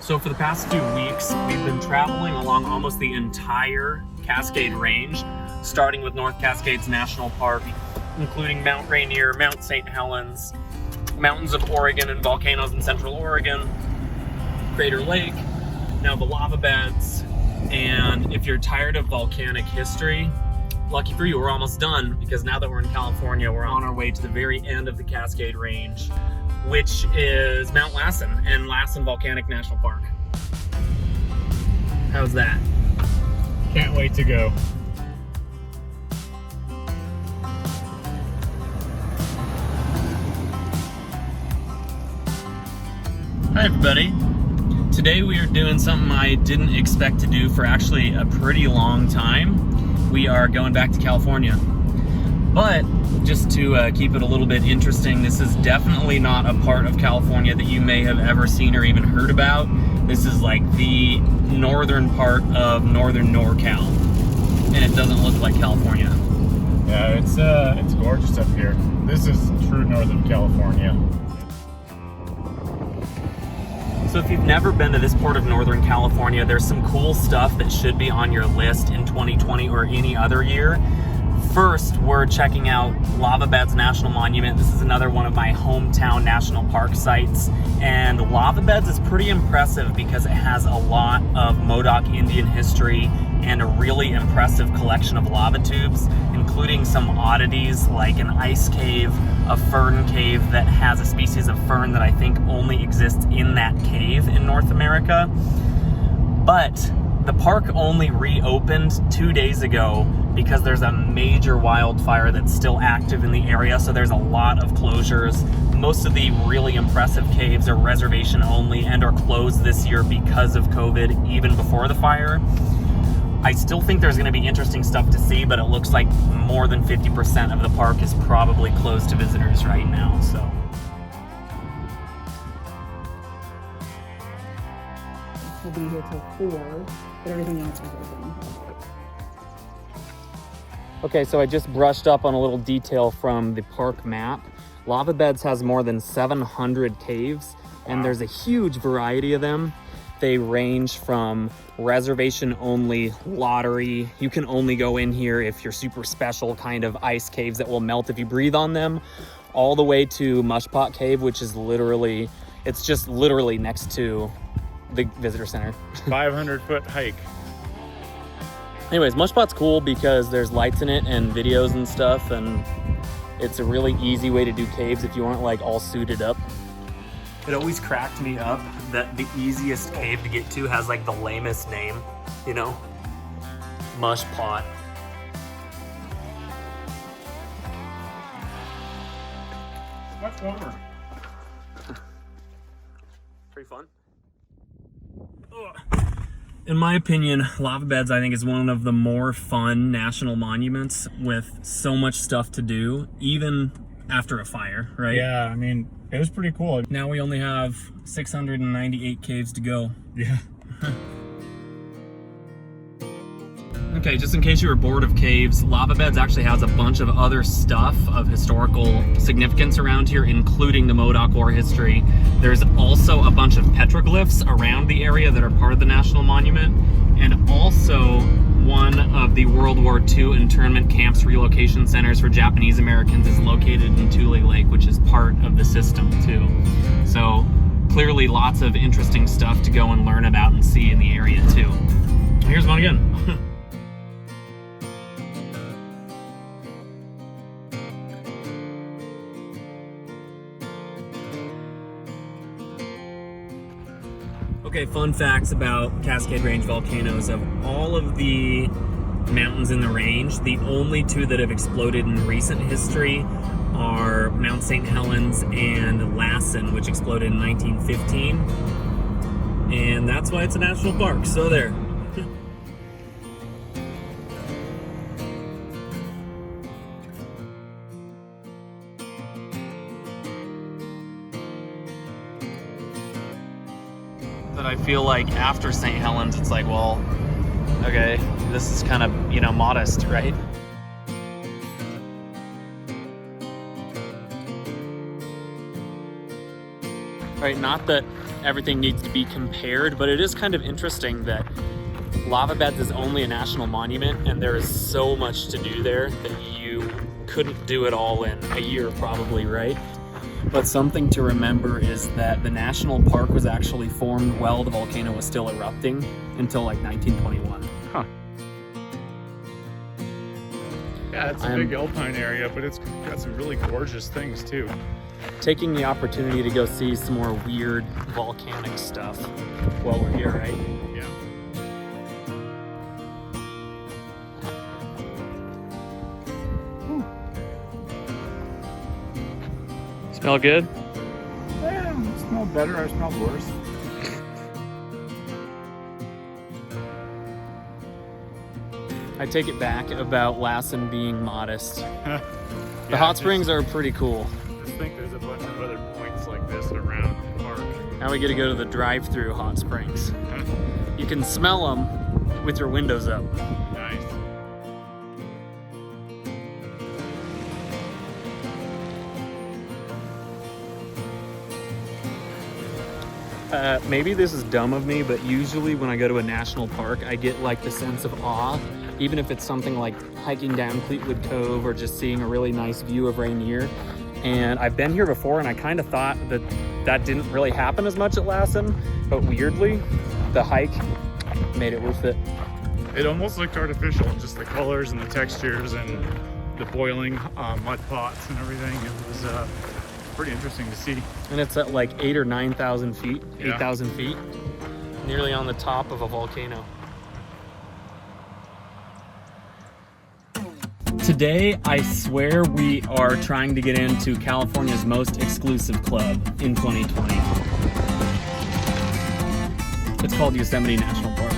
So for the past 2 weeks, we've been traveling along almost the entire Cascade Range, starting with North Cascades National Park, including Mount Rainier, Mount St. Helens, mountains of Oregon and volcanoes in Central Oregon, Crater Lake, now the lava beds. And if you're tired of volcanic history, lucky for you, we're almost done, because now that we're in California, we're on our way to the very end of the Cascade Range, which is Mount Lassen and Lassen Volcanic National Park. How's that? Can't wait to go. Hi everybody. Today we are doing something I didn't expect to do for actually a pretty long time. We are going back to California. But just to keep it a little bit interesting, this is definitely not a part of California that you may have ever seen or even heard about. This is like the northern part of northern NorCal, and it doesn't look like California. Yeah, it's gorgeous up here. This is true northern California. So if you've never been to this part of Northern California, there's some cool stuff that should be on your list in 2020 or any other year. First, we're checking out Lava Beds National Monument. This is another one of my hometown national park sites. And Lava Beds is pretty impressive because it has a lot of Modoc Indian history and a really impressive collection of lava tubes, including some oddities like an ice cave, a fern cave that has a species of fern that I think only exists in that cave in North America. But the park only reopened 2 days ago because there's a major wildfire that's still active in the area, so there's a lot of closures. Most of the really impressive caves are reservation only and are closed this year because of COVID, even before the fire. I still think there's going to be interesting stuff to see, but it looks like more than 50% of the park is probably closed to visitors right now, so. We'll be here till 4, but everything else is open. Okay, so I just brushed up on a little detail from the park map. Lava Beds has more than 700 caves, and there's a huge variety of them. They range from reservation only, lottery, you can only go in here if you're super special kind of ice caves that will melt if you breathe on them, all the way to Mushpot Cave, which is literally, it's just literally next to the visitor center. 500-foot hike. Anyways, Mushpot's cool because there's lights in it and videos and stuff, and it's a really easy way to do caves if you aren't like all suited up. It always cracked me up that the easiest cave to get to has like the lamest name, you know? Mushpot. Much warmer. Pretty fun. In my opinion, Lava Beds I think is one of the more fun national monuments with so much stuff to do, even after a fire, right? Yeah, I mean, it was pretty cool. Now we only have 698 caves to go. Yeah. Okay, just in case you were bored of caves, Lava Beds actually has a bunch of other stuff of historical significance around here, including the Modoc War history. There's also a bunch of petroglyphs around the area that are part of the National Monument, and also one of the World War II internment camps relocation centers for Japanese Americans is located in Tule Lake, which is part of the system too. So clearly lots of interesting stuff to go and learn about and see in the area too. Here's one again. Okay, fun facts about Cascade Range volcanoes. Of all of the mountains in the range, the only two that have exploded in recent history are Mount St. Helens and Lassen, which exploded in 1915. And that's why it's a national park, so there. But I feel like after St. Helens, it's like, well, okay, this is kind of, you know, modest, right? right? Not that everything needs to be compared, but it is kind of interesting that Lava Beds is only a national monument, and there is so much to do there that you couldn't do it all in a year probably, right? But something to remember is that the national park was actually formed while the volcano was still erupting until like 1921. Huh. Yeah, it's a big alpine area, but it's got some really gorgeous things too. Taking the opportunity to go see some more weird volcanic stuff while we're here, right? Yeah. Smell good? Yeah, it smelled better. I smelled worse. I take it back about Lassen being modest. Yeah, The hot springs are pretty cool. I think there's a bunch of other points like this around the park. Now we get to go to the drive-through hot springs. You can smell them with your windows up. Nice. Maybe this is dumb of me, but usually when I go to a national park, I get like the sense of awe, even if it's something like hiking down Fleetwood Cove or just seeing a really nice view of Rainier. And I've been here before, and I kind of thought that that didn't really happen as much at Lassen, but weirdly, the hike made it worth it. It almost looked artificial, just the colors and the textures and the boiling mud pots and everything. It was pretty interesting to see. And it's at like 8,000 or 9,000 feet, Yeah. 8,000 feet, nearly on the top of a volcano. Today, I swear we are trying to get into California's most exclusive club in 2020. It's called Yosemite National Park.